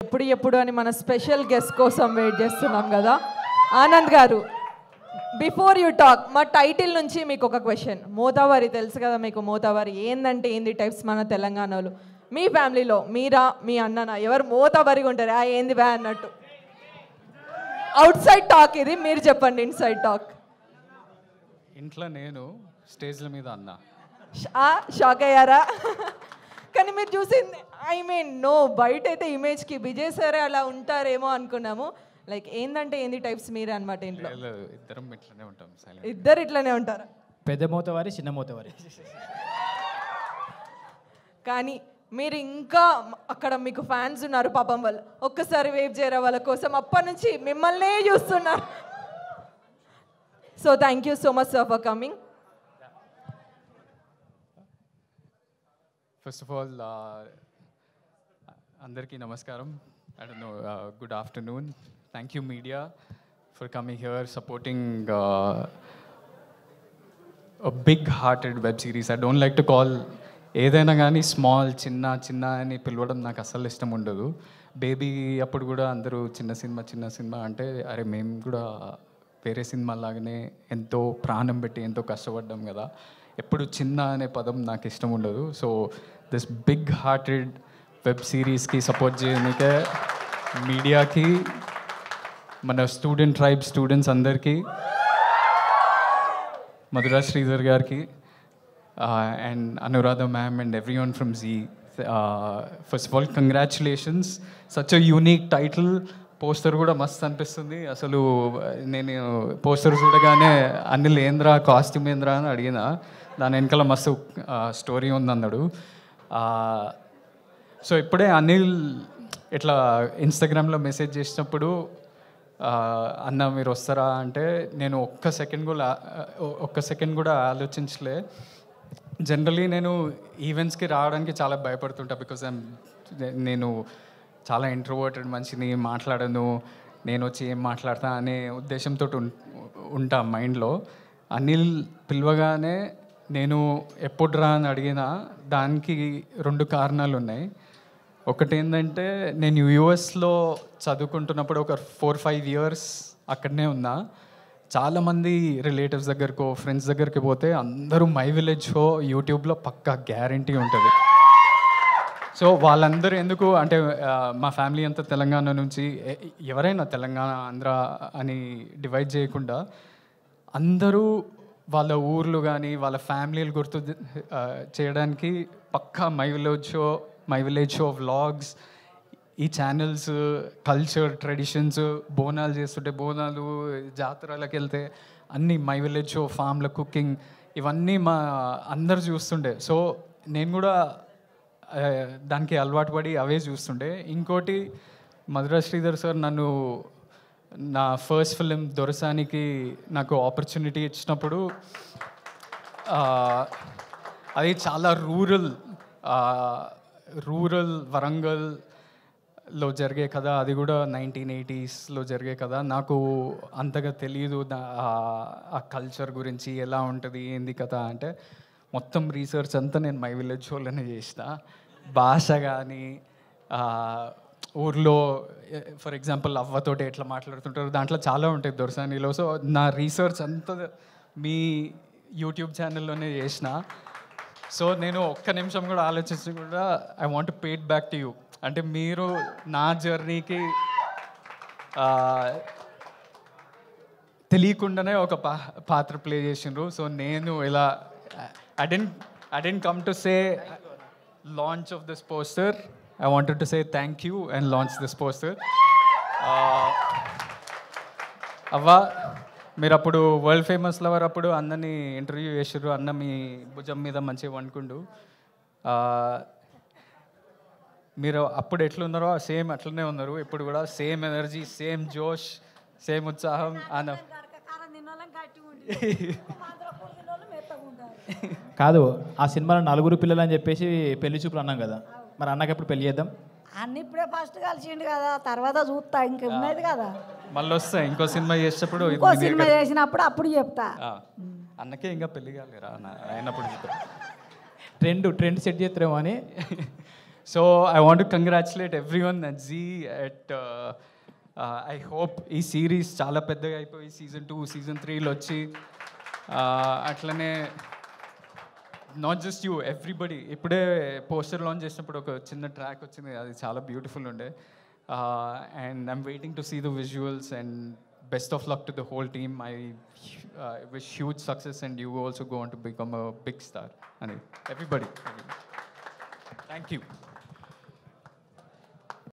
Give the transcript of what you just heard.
ఎప్పుడు అని మన స్పెషల్ గెస్ట్ కోసం వెయిట్ చేస్తున్నాం కదా. ఆనంద్ గారు, బిఫోర్ యూ టాక్, మా టైటిల్ నుంచి మీకు ఒక క్వశ్చన్. మోతావారి తెలుసు కదా మీకు, మోతావారి ఏందంటే ఏంది టైప్స్ మన తెలంగాణలో. మీ ఫ్యామిలీలో మీరా మీ అన్ననా ఎవరు మోతావారిగా ఉంటారు? ఏంది బ్యా అన్నట్టు. అవుట్ సైడ్ టాక్ ఇది, మీరు చెప్పండి ఇన్సైడ్ టాక్. ఇంట్లో నేను, స్టేజ్ల మీద అన్న. షాక్ అయ్యారా? కానీ మీరు చూసింది ఐ మీన్ నో, బయట అయితే ఇమేజ్కి విజయ్ సరే అలా ఉంటారేమో అనుకున్నాము. లైక్ ఏందంటే ఏంది టైప్స్ మీరే అనమాట ఇంట్లో? ఇద్దరం ఇట్లనే ఉంటాం. ఇద్దరు ఇట్లనే ఉంటారా? పెద్ద మోతవారి చిన్న మోతవారి. కానీ మీరు ఇంకా అక్కడ మీకు ఫ్యాన్స్ ఉన్నారు పాపం, వాళ్ళు ఒక్కసారి వేవ్ చేయరా వాళ్ళ కోసం, అప్పటి నుంచి మిమ్మల్నే చూస్తున్నారు. So thank you so much sir for coming. First of all అందరికీ నమస్కారం. I don't know, good afternoon. Thank you media for coming here, supporting a big-hearted web series. I don't like to call ఏదైనా కానీ small, చిన్న అని పిలవడం నాకు అస్సలు ఇష్టం ఉండదు. బేబీ అప్పుడు కూడా అందరూ చిన్న సినిమా అంటే అరే మేము కూడా వేరే సినిమా లాగానే ఎంతో ప్రాణం పెట్టి ఎంతో కష్టపడ్డాం కదా, ఎప్పుడు చిన్న అనే పదం నాకు ఇష్టం ఉండదు. So this big hearted web సిరీస్కి సపోర్ట్ చేయడానికే మీడియాకి, మన స్టూడెంట్స్ అందరికీ, మధురా శ్రీధర్ గారికి and Anuradha ma'am and everyone from Zee. First of all congratulations, such a unique title. Poster కూడా మస్తు అనిపిస్తుంది. అసలు నేను పోస్టర్ చూడగానే అనిల్ ఏంద్రా, కాస్ట్యూమ్ ఏంద్రా అని అడిగిన, దాని వెనకాల మస్తు స్టోరీ ఉందన్నాడు. సో ఇప్పుడే అనిల్ ఇట్లా ఇన్స్టాగ్రామ్లో మెసేజ్ చేసినప్పుడు అన్న మీరు వస్తారా అంటే నేను ఒక్క సెకండ్ కూడా ఆలోచించలే. జనరలీ నేను ఈవెంట్స్కి రావడానికి చాలా భయపడుతుంటా, బికాజ్ నేను చాలా ఇంట్రోవర్టెడ్ మనిషిని, మాట్లాడను, నేను వచ్చి ఏం మాట్లాడతా అనే ఉద్దేశంతో ఉంటా మైండ్లో. అనిల్ పిలవగానే నేను ఎప్పుడు రా అని అడిగినా దానికి 2 కారణాలు ఉన్నాయి. ఒకటి ఏంటంటే నేను యూఎస్లో చదువుకుంటున్నప్పుడు ఒక 4-5 ఇయర్స్ అక్కడనే ఉన్నా. చాలామంది రిలేటివ్స్ దగ్గరకో ఫ్రెండ్స్ దగ్గరికి పోతే అందరూ మై విలేజ్ షో యూట్యూబ్లో పక్కా గ్యారంటీ ఉంటుంది. సో వాళ్ళందరూ ఎందుకు అంటే మా ఫ్యామిలీ అంతా తెలంగాణ నుంచి, ఎవరైనా తెలంగాణ ఆంధ్ర అని డివైడ్ చేయకుండా అందరూ వాళ్ళ ఊర్లు కానీ వాళ్ళ ఫ్యామిలీలు గుర్తు చేయడానికి పక్కా మై విలేజ్ షో వ్లాగ్స్, ఈ ఛానల్స్, కల్చర్, ట్రెడిషన్స్, బోనాలు చేస్తుంటే బోనాలు, జాతరలకు వెళ్తే అన్నీ మై విలేజ్ షో, ఫామ్ల కుకింగ్, ఇవన్నీ మా అందరు చూస్తుండే. సో నేను కూడా దానికి అలవాటు పడి అవే చూస్తుండే. ఇంకోటి, మధురా శ్రీధర్ సార్ నన్ను నా ఫస్ట్ ఫిలిం దొరసానికి నాకు ఆపర్చునిటీ ఇచ్చినప్పుడు, అది చాలా రూరల్ వరంగల్లో జరిగే కథ, అది కూడా 1980s జరిగే కథ. నాకు అంతగా తెలియదు ఆ కల్చర్ గురించి, ఎలా ఉంటుంది ఏంది కథ అంటే. మొత్తం రీసెర్చ్ అంతా నేను మై విలేజ్ షోలోనే చేసిన. భాష కానీ, ఊర్లో ఫర్ ఎగ్జాంపుల్ అవ్వతోటి ఎట్లా మాట్లాడుతుంటారు, దాంట్లో చాలా ఉంటాయి దొరసానిలో. సో నా రీసెర్చ్ అంతా మీ యూట్యూబ్ ఛానల్లోనే చేసిన. సో నేను ఒక్క నిమిషం కూడా ఆలోచించకుండా I want to pay it back to you. అంటే మీరు నా జర్నీకి తెలియకుండానే ఒక పాత్ర ప్లే చేసిండ్రు. సో నేను ఇలా I didn't come to say launch of this poster. I wanted to say thank you and launch this poster. అవ్వ మీరు అప్పుడు వరల్డ్ ఫేమస్ లవర్ అప్పుడు అన్నని ఇంటర్వ్యూ చేసారు. అన్న మీ భుజం మీద మంచిగా వండుకుండు. మీరు అప్పుడు ఎట్లున్నారో సేమ్ అట్లనే ఉన్నారు. ఇప్పుడు కూడా సేమ్ ఎనర్జీ, సేమ్ జోష్, సేమ్ ఉత్సాహం. అన్న కాదు, ఆ సినిమాలో 4 పిల్లలు అని చెప్పేసి పెళ్లి చూపులు అన్నాం కదా, మరి అన్నకి ఎప్పుడు పెళ్లి చేద్దాం? అన్ని ఇప్పుడే ఫస్ట్ కలిసిండు కదా, తర్వాత చూస్తా, ఇంకా ఉన్నది కదా, మళ్ళీ వస్తాయి. ఇంకో సినిమా చేసేటప్పుడు, ఇంకో సినిమా చేసినప్పుడు అప్పుడు చెప్తా. అన్నకే ఇంకా పెళ్లి కాలేరా అయినప్పుడు ట్రెండ్ సెట్ చేస్తారేమో అని. So I want to congratulate everyone at Zee at I hope ఈ సిరీస్ చాలా పెద్దగా అయిపోయి సీజన్ 2 సీజన్ 3లో వచ్చి అట్లనే నాట్ జస్ట్ యూ ఎవ్రీబడి. ఇప్పుడే పోస్టర్ లాంచ్ చేసినప్పుడు ఒక చిన్న ట్రాక్ వచ్చింది, అది చాలా బ్యూటిఫుల్ ఉండే. And I'm waiting to see the visuals and best of luck to the whole team. I wish huge success and you also go on to become a big star అని everybody. Thank you.